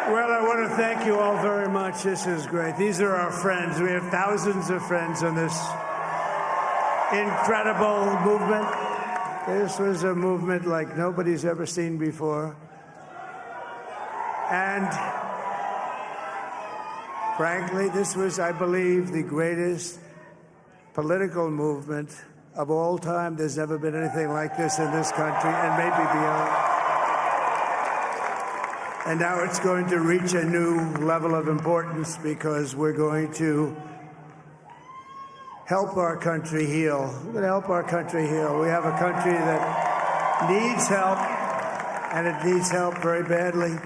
Well, I want to thank you all very much. This is great. These are our friends. We have thousands of friends on this incredible movement. This was a movement like nobody's ever seen before. And frankly, this was, I believe, the greatest political movement of all time. There's never been anything like this in this country, and maybe beyond. And now it's going to reach a new level of importance because we're going to help our country heal. We're going to help our country heal. We have a country that needs help, and it needs help very badly.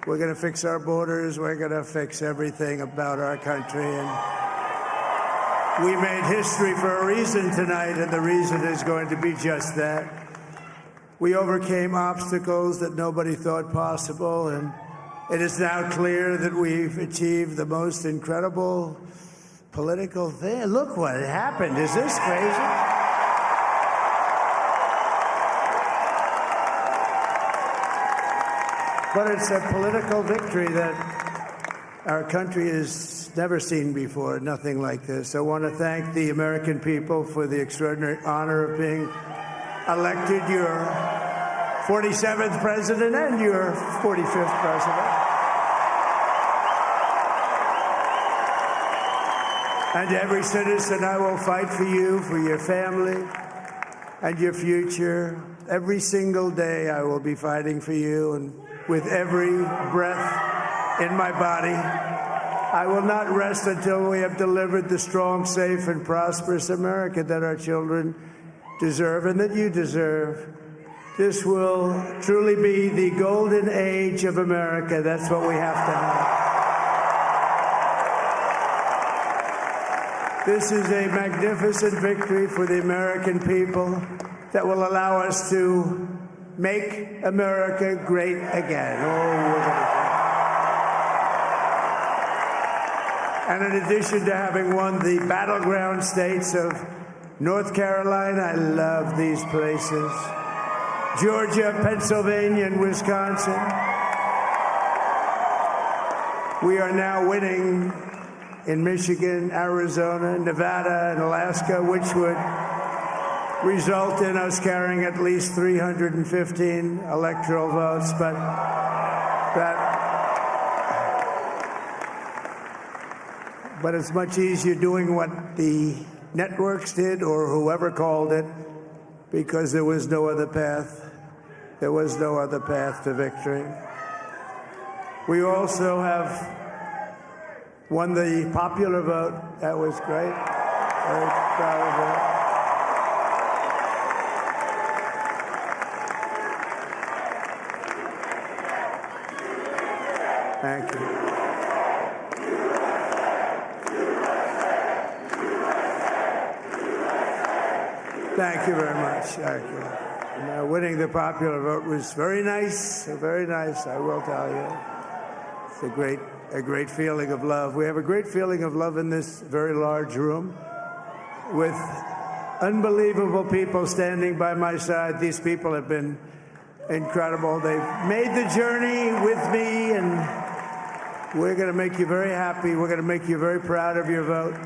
We're going to fix our borders. We're going to fix everything about our country. And we made history for a reason tonight, and the reason is going to be just that. We overcame obstacles that nobody thought possible, and it is now clear that we've achieved the most incredible political thing. Look what happened. Is this crazy? But it's a political victory that our country has never seen before, nothing like this. I want to thank the American people for the extraordinary honor of being elected your 47th president and your 45th president. And every citizen, I will fight for you, for your family, and your future. Every single day I will be fighting for you, and with every breath in my body, I will not rest until we have delivered the strong, safe, and prosperous America that our children deserve and that you deserve. This will truly be the golden age of America. That's what we have to have. This is a magnificent victory for the American people that will allow us to make America great again. And in addition to having won the battleground states of North Carolina, I love these places, Georgia, Pennsylvania, and Wisconsin, we are now winning in Michigan, Arizona, Nevada, and Alaska, which would result in us carrying at least 315 electoral votes. But it's much easier doing what the networks did or whoever called it, because there was no other path. There was no other path to victory. We also have won the popular vote. That was great. Very proud of that. Thank you. Thank you very much. Thank you. And, winning the popular vote was very nice, I will tell you. It's a great feeling of love. We have a great feeling of love in this very large room with unbelievable people standing by my side. These people have been incredible. They've made the journey with me, and we're going to make you very happy. We're going to make you very proud of your vote.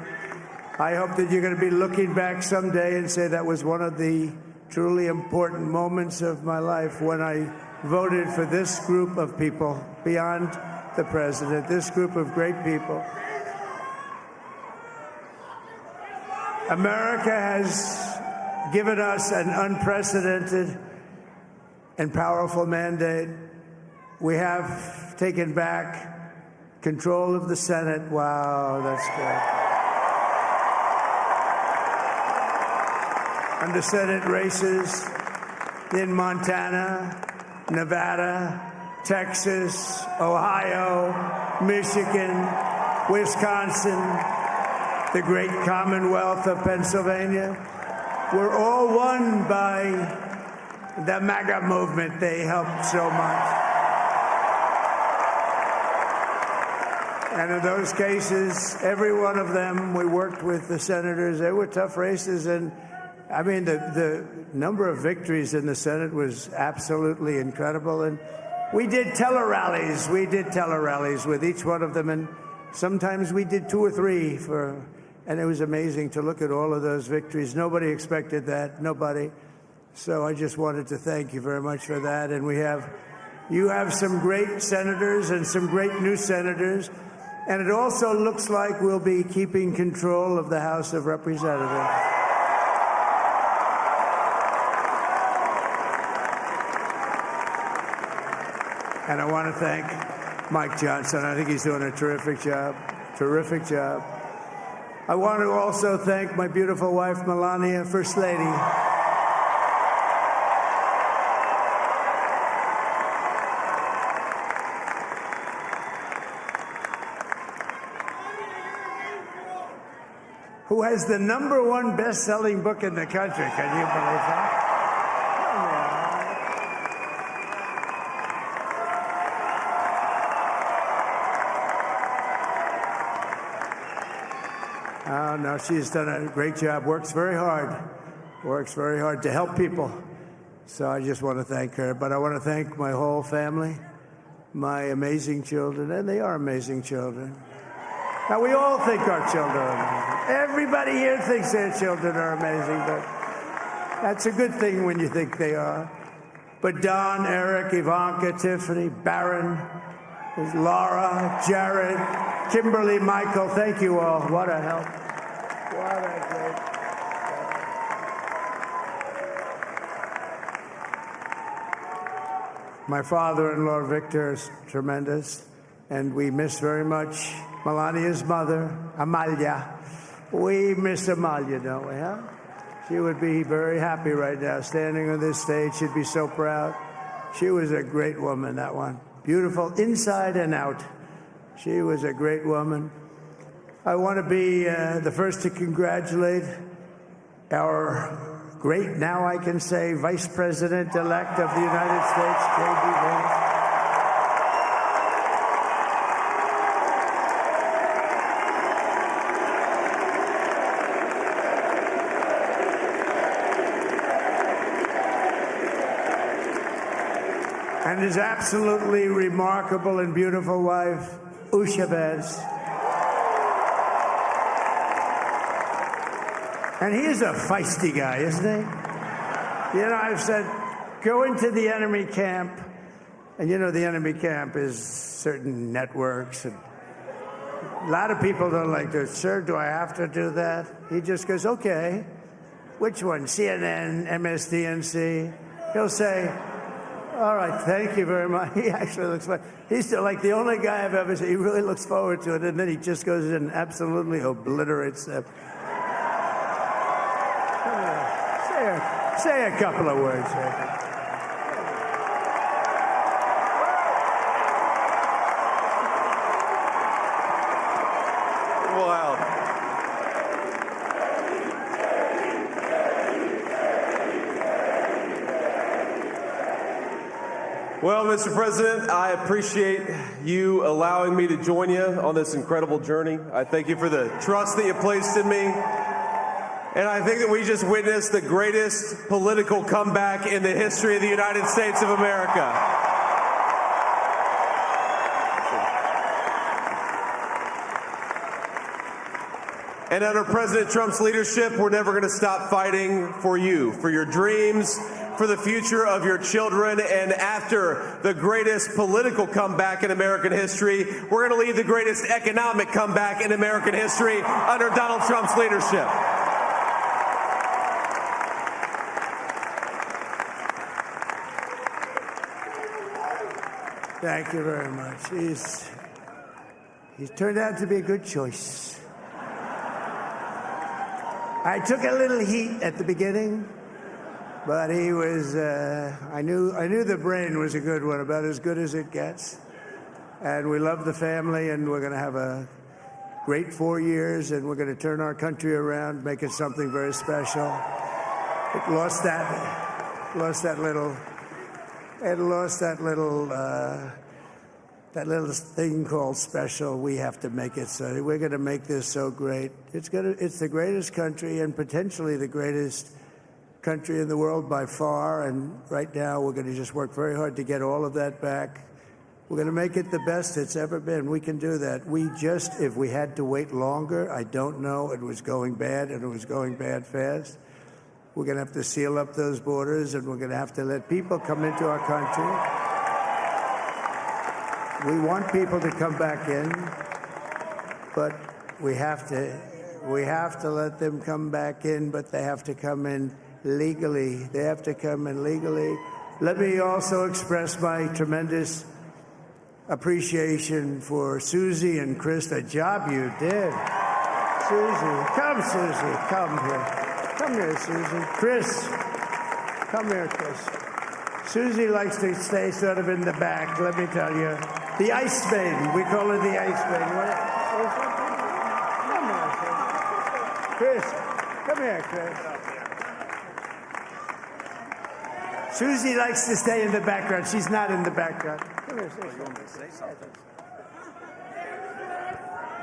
I hope that you're going to be looking back someday and say that was one of the truly important moments of my life when I voted for this group of people beyond the president, this group of great people. America has given us an unprecedented and powerful mandate. We have taken back control of the Senate. Wow, that's good. And the Senate races in Montana, Nevada, Texas, Ohio, Michigan, Wisconsin, the great Commonwealth of Pennsylvania, were all won by the MAGA movement. They helped so much. And in those cases, every one of them, we worked with the senators. They were tough races, and I mean, the number of victories in the Senate was absolutely incredible. And We did tele-rallies. We did tele-rallies with each one of them, and sometimes we did 2 or 3 and it was amazing to look at all of those victories. Nobody expected that, nobody. So I just wanted to thank you very much for that. And you have some great senators and some great new senators. And it also looks like we'll be keeping control of the House of Representatives. And I want to thank Mike Johnson. I think he's doing a terrific job. Terrific job. I want to also thank my beautiful wife, Melania, First Lady. Who has the #1 best-selling book in the country. Can you believe that? Oh, no, she's done a great job. Works very hard to help people. So I just want to thank her. But I want to thank my whole family, my amazing children, and they are amazing children. Now, we all think our children are amazing. Everybody here thinks their children are amazing, but that's a good thing when you think they are. But Don, Eric, Ivanka, Tiffany, Barron, Laura, Jared, Kimberly, Michael, thank you all. What a help. What a great help. My father-in-law, Victor, is tremendous, and we miss very much Melania's mother, Amalia. We miss Amalia, don't we, huh? She would be very happy right now, standing on this stage. She'd be so proud. She was a great woman, that one. Beautiful inside and out. She was a great woman. I want to be the first to congratulate our great, now I can say, Vice President-elect of the United States, J.D. Vance. And his absolutely remarkable and beautiful wife, Usha Vance. And he's a feisty guy, isn't he? You know, I've said, go into the enemy camp. And you know, the enemy camp is certain networks. And a lot of people don't like this. Sir, do I have to do that? He just goes, okay. Which one? CNN, MSDNC? He'll say, all right, thank you very much. He actually looks fun. He's like the only guy I've ever seen. He really looks forward to it, and then he just goes in and absolutely obliterates them. Say a couple of words. Wow. Well, Mr. President, I appreciate you allowing me to join you on this incredible journey. I thank you for the trust that you placed in me. And I think that we just witnessed the greatest political comeback in the history of the United States of America. And under President Trump's leadership, we're never going to stop fighting for you, for your dreams, for the future of your children. And after the greatest political comeback in American history, we're going to lead the greatest economic comeback in American history under Donald Trump's leadership. Thank you very much. He's turned out to be a good choice. I took a little heat at the beginning, but he was, I knew the brain was a good one, about as good as it gets. And we love the family, and we're going to have a great 4 years, and we're going to turn our country around, make it something very special. It lost that thing called special. We have to make it so. We're going to make this so great. It's the greatest country and potentially the greatest country in the world by far, and right now we're going to just work very hard to get all of that back. We're going to make it the best it's ever been. We can do that. If we had to wait longer, I don't know. It was going bad, and it was going bad fast. We're going to have to seal up those borders, and we're going to have to let people come into our country. We want people to come back in, but we have to let them come back in, but they have to come in legally. They have to come in legally. Let me also express my tremendous appreciation for Susie and Chris, the job you did. Susie, come here. Come here, Susie. Chris, come here, Chris. Susie likes to stay sort of in the back, let me tell you. The Ice Maiden, we call her the Ice Maiden. Come here, Chris. Come here, Chris. Susie likes to stay in the background. She's not in the background. Come here, say something.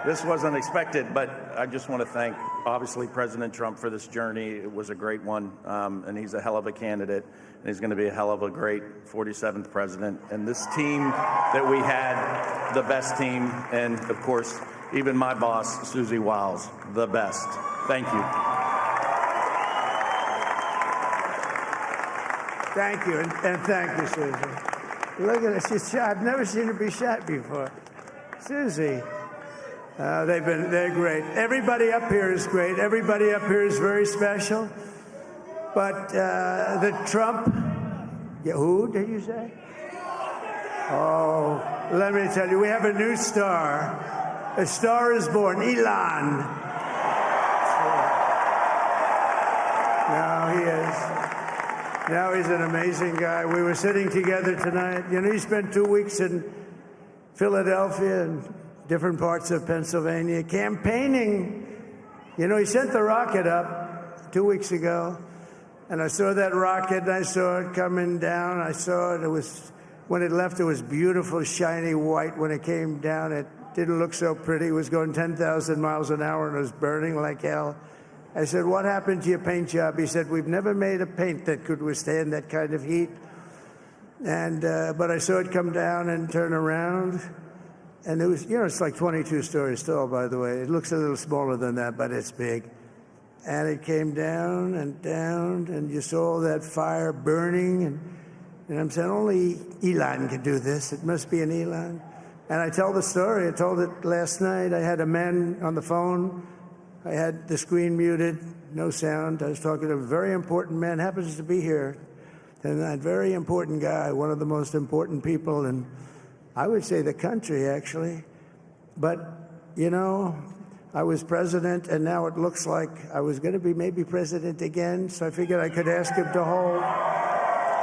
This wasn't expected, but I just want to thank, obviously, President Trump for this journey. It was a great one, and he's a hell of a candidate, and he's going to be a hell of a great 47th president. And this team that we had, the best team, and, of course, even my boss, Susie Wiles, the best. Thank you. Thank you, and thank you, Susie. Look at her, she's shy. I've never seen her be shy before. Susie, they're great. Everybody up here is great. Everybody up here is very special. But the Trump, who did you say? Oh, let me tell you, we have a new star. A star is born, Elon. Now he is. Now he's an amazing guy. We were sitting together tonight. You know, he spent 2 weeks in Philadelphia and different parts of Pennsylvania campaigning. You know, he sent the rocket up 2 weeks ago, and I saw that rocket, and I saw it coming down. I saw it. When it left, it was beautiful, shiny white. When it came down, it didn't look so pretty. It was going 10,000 miles an hour, and it was burning like hell. I said, what happened to your paint job? He said, we've never made a paint that could withstand that kind of heat. And but I saw it come down and turn around. And it was, you know, it's like 22 stories tall, by the way. It looks a little smaller than that, but it's big. And it came down, and you saw that fire burning. And I'm saying, only Elon could do this. It must be an Elon. And I tell the story. I told it last night. I had a man on the phone. I had the screen muted, no sound. I was talking to a very important man, happens to be here. And that very important guy, one of the most important people in, I would say, the country, actually. But, you know, I was president, and now it looks like I was going to be maybe president again, so I figured I could ask him to hold.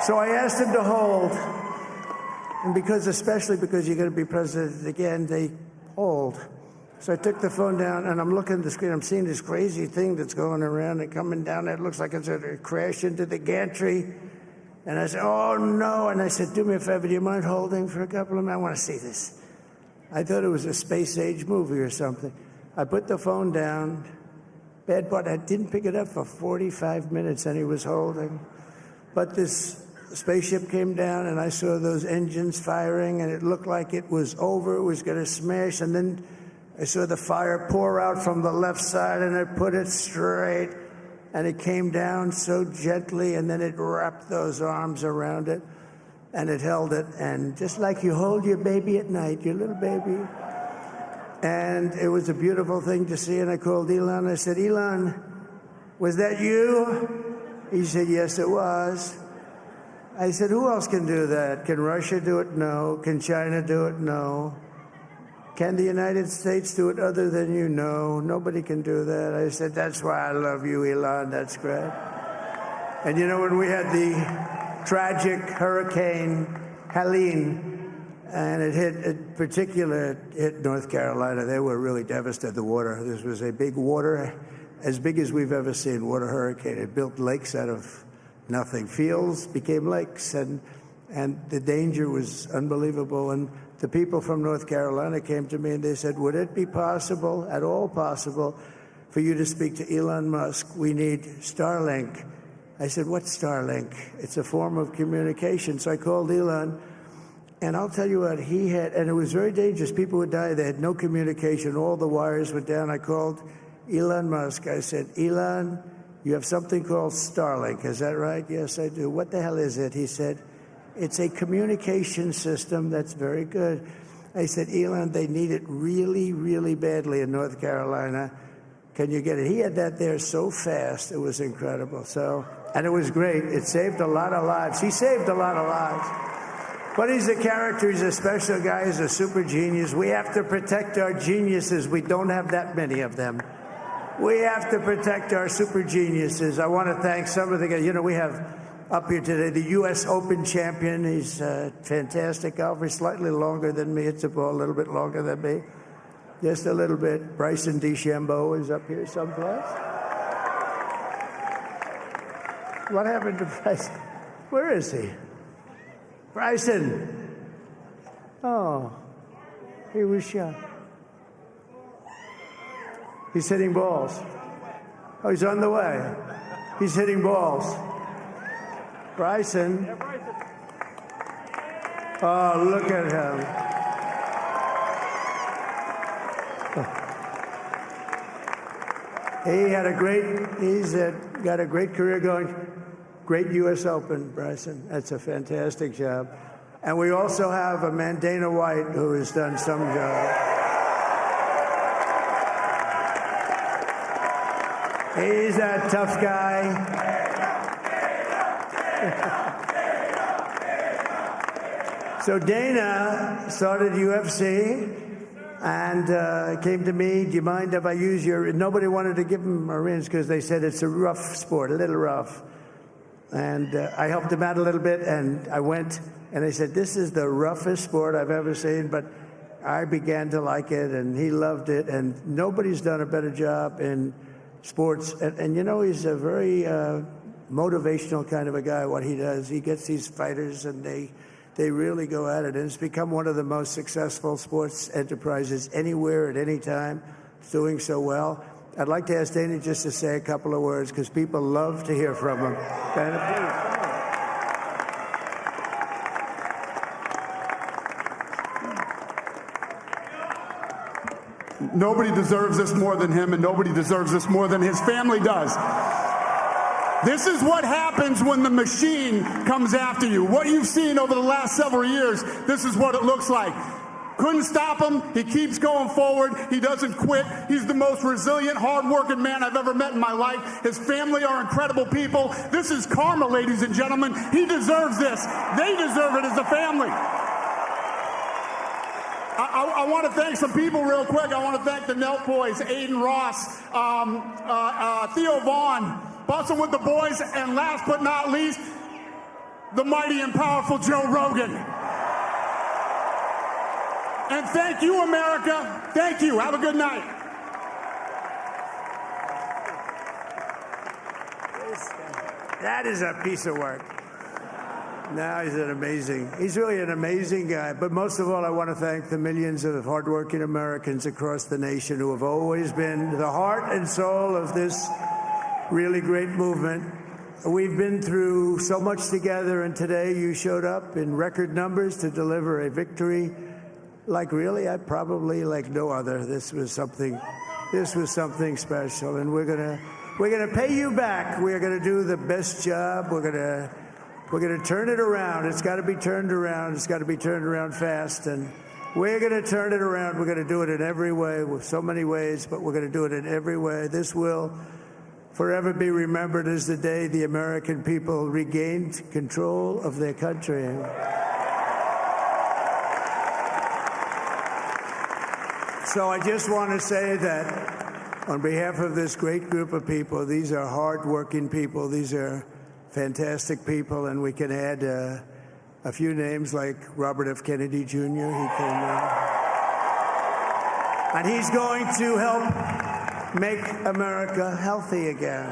So I asked him to hold. And especially because you're going to be president again, they hold. So I took the phone down, and I'm looking at the screen. I'm seeing this crazy thing that's going around and coming down. It looks like it's going to crash into the gantry. And I said, oh, no. And I said, do me a favor, do you mind holding for a couple of minutes? I want to see this. I thought it was a space-age movie or something. I put the phone down. Bad part, I didn't pick it up for 45 minutes, and he was holding. But this spaceship came down, and I saw those engines firing, and it looked like it was over. It was going to smash, and then I saw the fire pour out from the left side, and I put it straight, and it came down so gently, and then it wrapped those arms around it, and it held it, and just like you hold your baby at night, your little baby. And it was a beautiful thing to see, and I called Elon. I said, Elon, was that you? He said, yes, it was. I said, who else can do that? Can Russia do it? No. Can China do it? No. Can the United States do it other than you? No, nobody can do that. I said, that's why I love you, Elon. That's great. And you know, when we had the tragic Hurricane Helene, and it hit North Carolina, they were really devastated, the water. This was a big water, as big as we've ever seen, water hurricane. It built lakes out of nothing. Fields became lakes, and the danger was unbelievable. And the people from North Carolina came to me and they said, would it be possible, at all possible, for you to speak to Elon Musk? We need Starlink. I said, what's Starlink? It's a form of communication. So I called Elon, and I'll tell you what, he had, and it was very dangerous. People would die. They had no communication. All the wires went down. I called Elon Musk. I said, Elon, you have something called Starlink. Is that right? Yes, I do. What the hell is it? He said, it's a communication system that's very good. I said, Elon, they need it really, really badly in North Carolina. Can you get it? He had that there so fast. It was incredible. So, and it was great. It saved a lot of lives. He saved a lot of lives. But he's a character. He's a special guy. He's a super genius. We have to protect our geniuses. We don't have that many of them. We have to protect our super geniuses. I want to thank some of the guys. You know, we have up here today the U.S. Open champion. He's a fantastic golfer. He's slightly longer than me. It's a ball a little bit longer than me. Just a little bit. Bryson DeChambeau is up here someplace. What happened to Bryson? Where is he? Bryson. Oh, he was shot. He's hitting balls. Oh, he's on the way. He's hitting balls. Bryson. Oh, look at him. He's got a great career going. Great U.S. Open, Bryson. That's a fantastic job. And we also have a man, Dana White, who has done some job. He's a tough guy. So Dana started UFC and came to me, do you mind if I use your... Nobody wanted to give him a rinse because they said it's a rough sport, a little rough. And I helped him out a little bit, and I went, and I said, this is the roughest sport I've ever seen, but I began to like it, and he loved it, and nobody's done a better job in sports. And you know, he's a very motivational kind of a guy, what he does. He gets these fighters, and they really go at it, and it's become one of the most successful sports enterprises anywhere at any time. It's doing so well. I'd like to ask Dana just to say a couple of words because people love to hear from him. Dana, please. Nobody deserves this more than him, and nobody deserves this more than his family does. This is what happens when the machine comes after you. What you've seen over the last several years, this is what it looks like. Couldn't stop him. He keeps going forward. He doesn't quit. He's the most resilient, hard-working man I've ever met in my life. His family are incredible people. This is karma, ladies and gentlemen. He deserves this. They deserve it as a family. I want to thank some people real quick. I want to thank the Nelk boys, Aiden Ross, Theo Vaughn, busting with the boys, and last but not least, the mighty and powerful Joe Rogan. And thank you, America. Thank you. Have a good night. That is a piece of work. Now he's really an amazing guy. But most of all, I want to thank the millions of hardworking Americans across the nation who have always been the heart and soul of this really great movement. We've been through so much together, and today you showed up in record numbers to deliver a victory like really, probably like no other. This was something special, and we're gonna pay you back. We're gonna do the best job. We're gonna turn it around. It's got to be turned around. It's got to be turned around fast, and we're gonna turn it around. We're gonna do it in every way, with so many ways, but we're gonna do it in every way. This will forever be remembered as the day the American people regained control of their country. So I just want to say that on behalf of this great group of people, these are hard-working people. These are fantastic people, and we can add a few names like Robert F. Kennedy Jr. And he's going to help make America healthy again.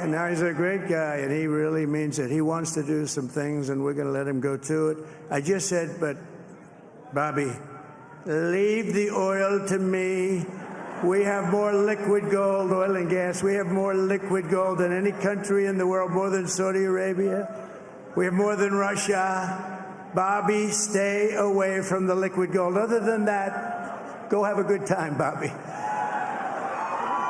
And now he's a great guy, and he really means it. He wants to do some things, and we're going to let him go to it. I just said, but, Bobby, leave the oil to me. We have more liquid gold, oil and gas. We have more liquid gold than any country in the world, more than Saudi Arabia. We have more than Russia. Bobby, stay away from the liquid gold. Other than that, go have a good time, Bobby.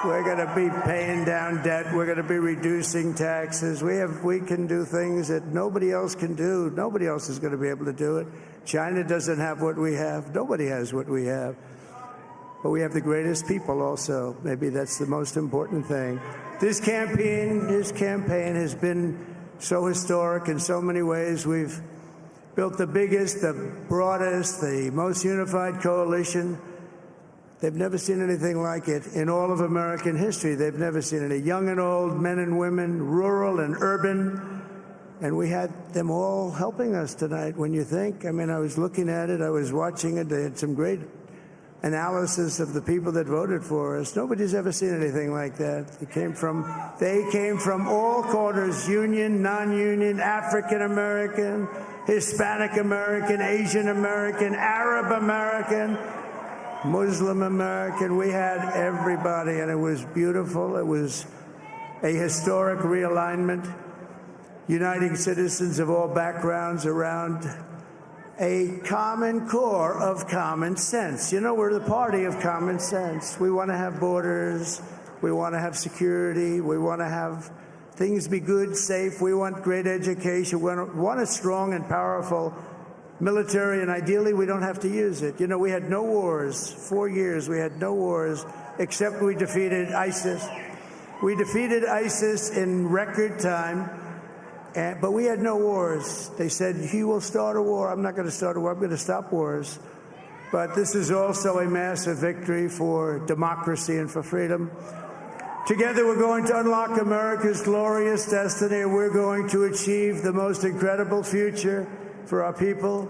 We're going to be paying down debt. We're going to be reducing taxes. We can do things that nobody else can do. Nobody else is going to be able to do it. China doesn't have what we have. Nobody has what we have. But we have the greatest people also. Maybe that's the most important thing. This campaign has been so historic in so many ways. We've built the biggest, the broadest, the most unified coalition. They've never seen anything like it in all of American history. They've never seen it. Young and old, men and women, rural and urban. And we had them all helping us tonight. When you think, I mean, I was looking at it, I was watching it. They had some great analysis of the people that voted for us. Nobody's ever seen anything like that. They came from all corners, union, non-union, African American, Hispanic American, Asian American, Arab American, Muslim American. We had everybody, and it was beautiful. It was a historic realignment, uniting citizens of all backgrounds around a common core of common sense. You know, we're the party of common sense. We want to have borders. We want to have security. We want to have things be good, safe. We want great education. We want a strong and powerful military, and ideally we don't have to use it. You know, we had no wars. 4 years we had no wars, except we defeated ISIS. We defeated ISIS in record time, but we had no wars. They said, he will start a war. I'm not going to start a war. I'm going to stop wars. But this is also a massive victory for democracy and for freedom. Together, we're going to unlock America's glorious destiny. We're going to achieve the most incredible future for our people.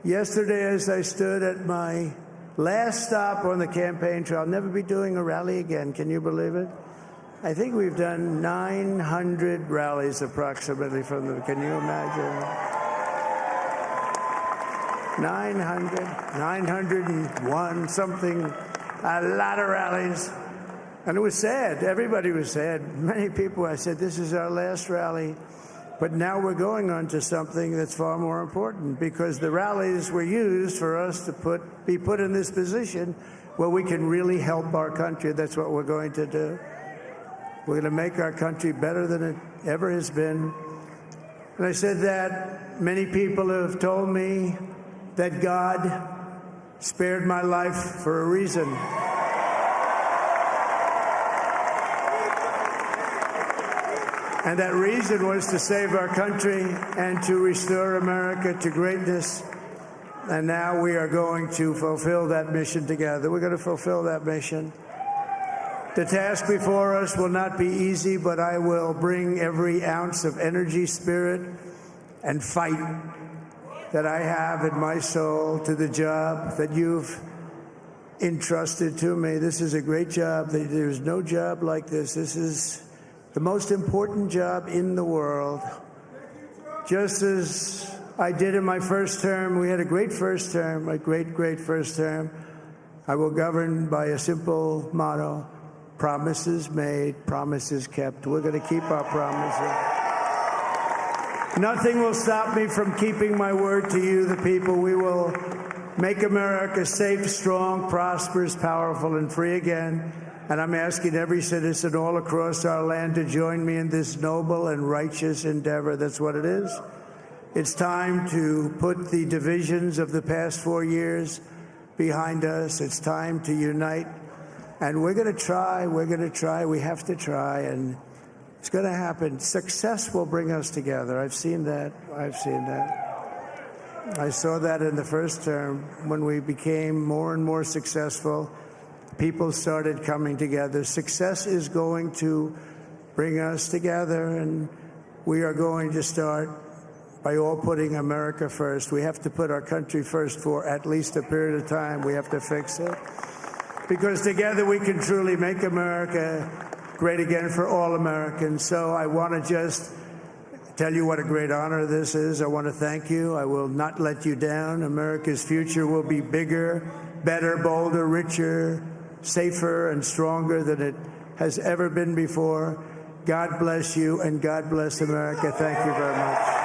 Yesterday, as I stood at my last stop on the campaign trail, I'll never be doing a rally again. Can you believe it? I think we've done 900 rallies approximately from them. Can you imagine? 901, something, a lot of rallies. And it was sad. Everybody was sad. Many people, I said, this is our last rally. But now we're going on to something that's far more important, because the rallies were used for us to be put in this position where we can really help our country. That's what we're going to do. We're going to make our country better than it ever has been. And I said that many people have told me that God spared my life for a reason. And that reason was to save our country and to restore America to greatness. And now we are going to fulfill that mission together. We're going to fulfill that mission. The task before us will not be easy, but I will bring every ounce of energy, spirit, and fight that I have in my soul to the job that you've entrusted to me. This is a great job. There's no job like this. This is the most important job in the world. Just as I did in my first term, we had a great first term, a great first term. I will govern by a simple motto: promises made, promises kept. We're going to keep our promises. Nothing will stop me from keeping my word to you, the people. We will make America safe, strong, prosperous, powerful, and free again. And I'm asking every citizen all across our land to join me in this noble and righteous endeavor. That's what it is. It's time to put the divisions of the past 4 years behind us. It's time to unite. And we're going to try. We have to try. And it's going to happen. Success will bring us together. I've seen that. I saw that in the first term when we became more and more successful. People started coming together. Success is going to bring us together, and we are going to start by all putting America first. We have to put our country first for at least a period of time. We have to fix it, because together we can truly make America great again for all Americans. So I want to just tell you what a great honor this is. I want to thank you. I will not let you down. America's future will be bigger, better, bolder, richer, safer, and stronger than it has ever been before. God bless you, and God bless America. Thank you very much.